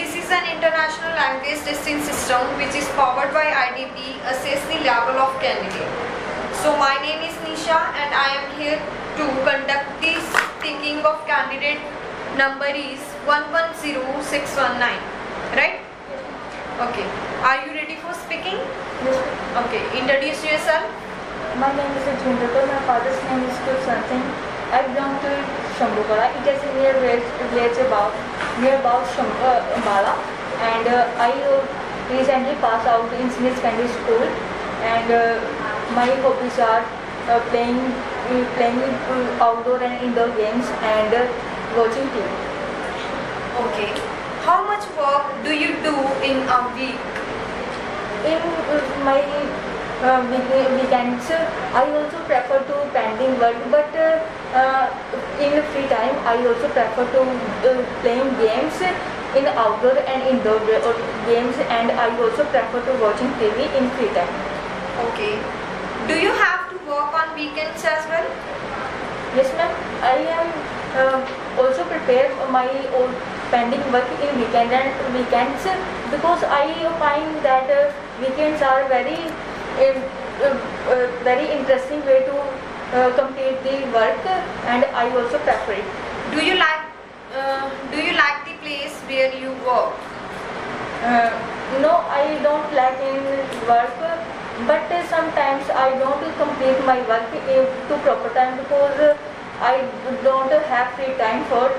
This is an international language testing system which is powered by IDP, assess the level of candidate. So my name is Nisha and I am here to conduct this thinking of candidate number is 110619, right? Okay. Are you ready for speaking? Yes. Okay. Introduce yourself. My name is Jindal. My father's name is Kulsan Singh. I belong to Shambhugala. It is near about Ambala, and I recently passed out in senior secondary school. And my hobbies are playing outdoor and indoor games and watching TV. Okay. How much work do you do in a week? In my weekends, I also prefer to painting work, but in free time, I also prefer to playing games in outdoor and indoor games, and I also prefer to watching TV in free time. Okay. Do you have to work on weekends as well? Yes, ma'am. I am also prepare my own pending work in weekends because I find that weekends are very interesting way to complete the work, and I also prefer it. Do you like the place where you work? No, I don't like in work, but sometimes I don't complete my work to proper time because I don't have free time for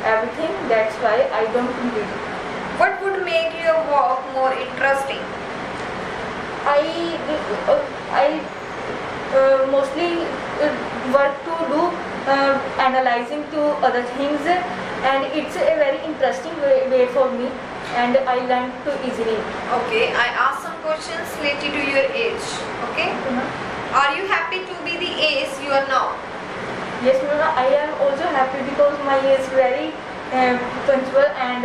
everything. That's why I don't complete it. What would make your work more interesting? I mostly work to do analyzing to other things, and it's a very interesting way for me, and I learn too easily. Okay, I ask some questions related to your age. Okay. Are you happy to be the age you are now? Yes, ma'am. I am also happy because my age is very punctual, and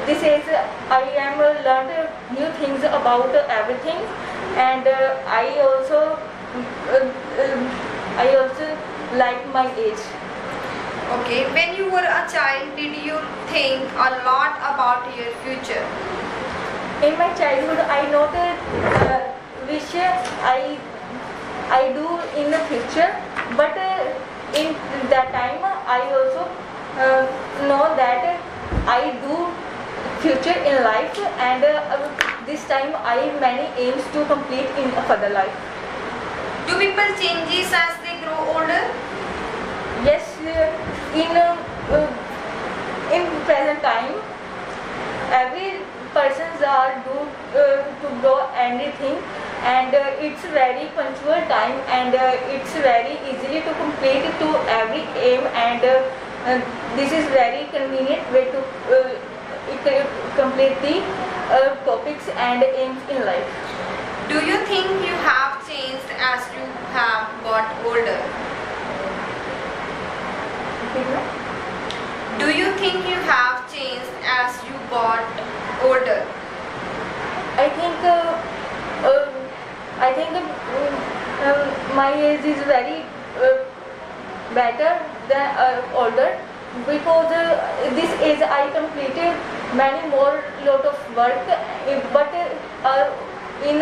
this age I am learned new things about everything, and I also like my age. Okay, when you were a child, did you think a lot about your future? In my childhood, I know the wish I do in the future, but in that time I also know that I do future in life, and this time I many aims to complete in further life. Do people changes as they grow older? Yes, in present time, every persons are to grow anything, and it's very punctual time, and it's very easily to complete to every aim, and this is very convenient way to complete the topics and aims in life. Do you think you have changed as you have got older? Do you think you have changed as you got older? I think my age is very better than older, because this age I completed many more lot of work, but in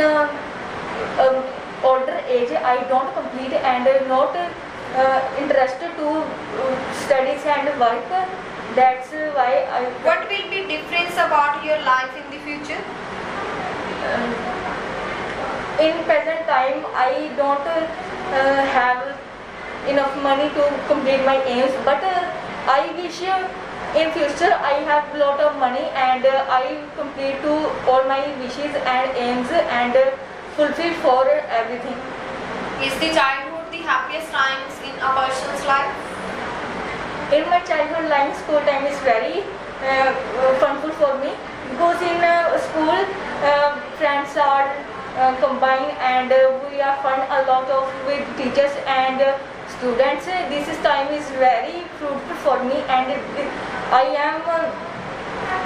older age I don't complete, and not interested to studies and work. That's why I. What will be difference about your life in the future? In present time, I don't have enough money to complete my aims, but I wish in future I have lot of money, and I complete to all my wishes and aims, and fulfill for everything. Is the childhood the happiest times in a person's life? In my childhood life, school time is very funful for me, because in school friends are combined, and we are fun a lot of with teachers and students. This time is very fruitful for me, and I am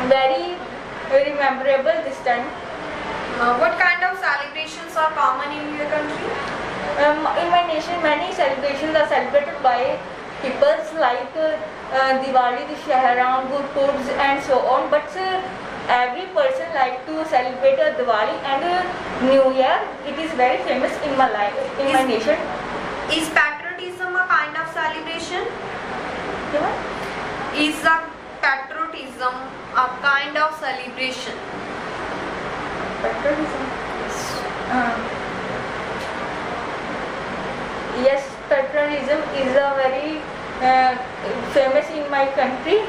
very memorable this time. What kind of celebrations are common in your country? In my nation, many celebrations are celebrated by peoples like Diwali, Dussehra, Gurpurb and so on, but every person like to celebrate Diwali and New Year. It is very famous in my life, in my nation. Is patriotism a kind of celebration? Yeah. Is the patriotism a kind of celebration? Patriotism. Yes, patriotism is a very famous in my country,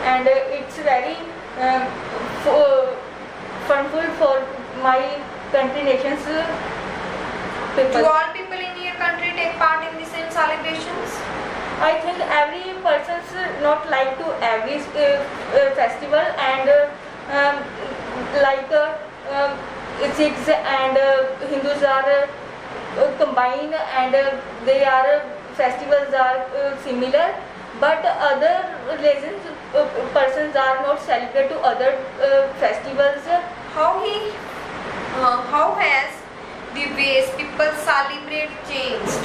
and it's very funful for my country nations people. Do all people in your country take part in the same celebrations? I think every person's not like to every festival, and like Sikhs and Hindus are combined, and their festivals are similar, but other religions persons are not celebrate to other festivals. How has the ways people celebrate changed?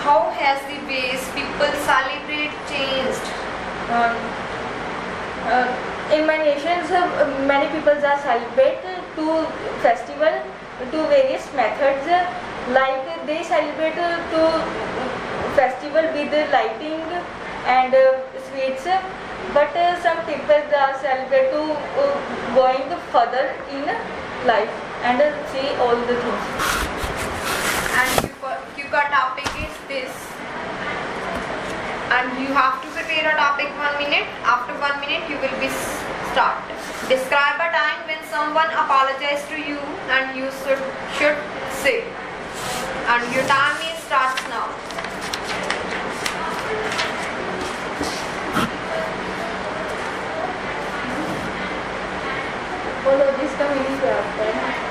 How has the ways people celebrate changed? In my nations, many people are celebrate to festival to various methods. Like they celebrate to festival with lighting and sweets, but some people are celebrate to going further in life and see all the things. And Yuka topic is this, and you have to prepare a topic 1 minute. After 1 minute you will be start. Describe a time when someone apologized to you and you should say, and your time is starts now. Follow this community after.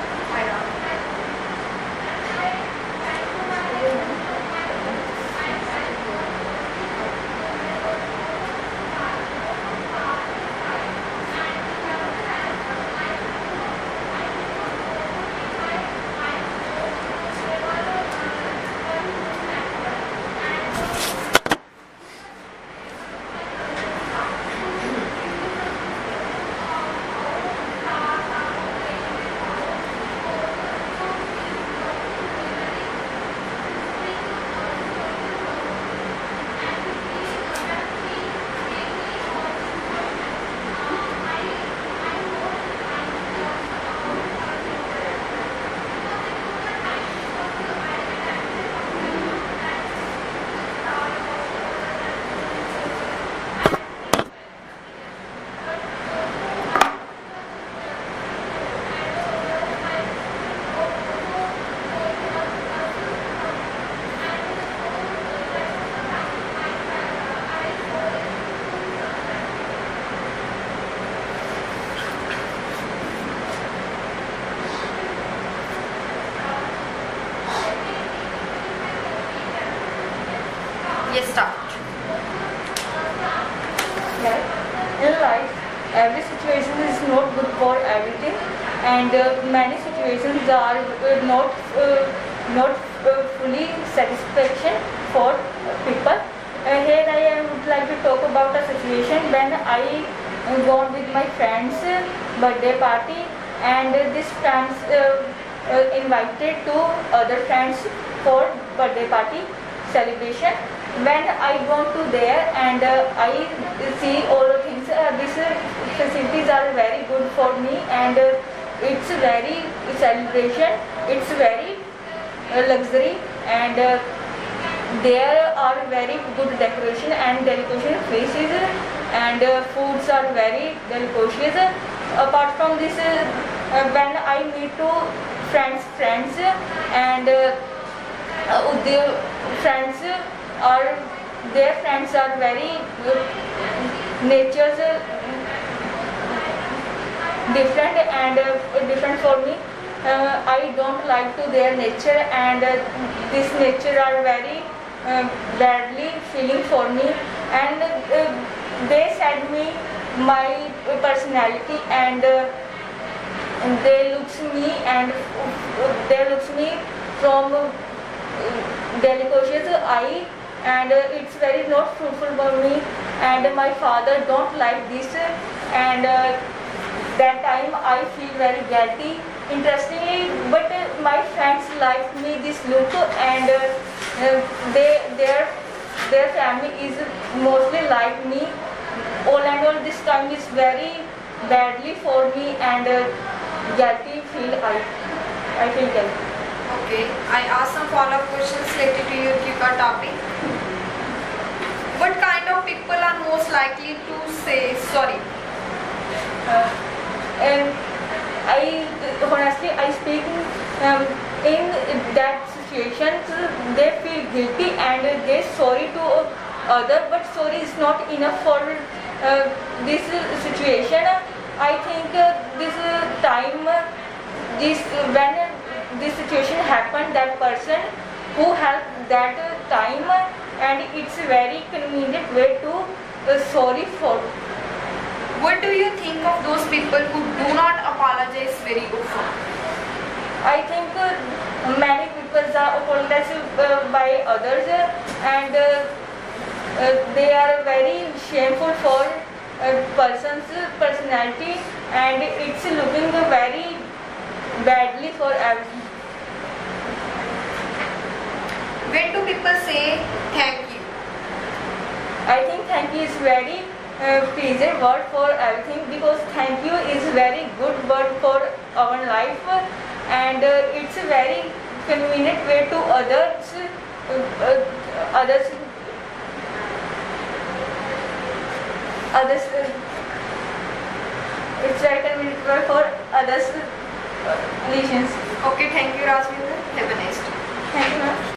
Yes, start. In life, every situation is not good for everything, and many situations are not fully satisfaction for people. Here I would like to talk about a situation when I gone with my friends' birthday party, and these friends invited to other friends for birthday party celebration. When I gone to there and I see all the things, these facilities are very good for me, and it's very celebration, it's very luxury, and there are very good decoration and decoration places, and foods are very delicious. Apart from this, when I meet to friends and the friends are their friends are very nature's different and different for me. I don't like to their nature, and this nature are very badly feeling for me, and they said me my personality and they looks me and they looks me from delicacious eye, and it's very not fruitful for me, and my father don't like this, and that time I feel very guilty. Interestingly, but my friends like me this look, and their family is mostly like me. All and all, this time is very badly for me, and guilty feel I feel guilty. Okay, I ask some follow-up questions related to your QCA topic. What kind of people are most likely to say sorry? And I honestly I speak, in that situation they feel guilty and they sorry to other, but sorry is not enough for this situation. I think this time this when this situation happened, that person who helped that time, and it's a very convenient way to sorry for. What do you think of those people who do not apologize very often? I think many people are apologized by others, and they are very shameful for person's personality, and it's looking very badly for everyone. When do people say thank you? I think thank you is very pleasant word for everything, because thank you is very good word for our life, and it's a very convenient way to others. It's very convenient word for others' relations. Okay, thank you, Rajvinder. Have a nice day. Thank you, ma'am.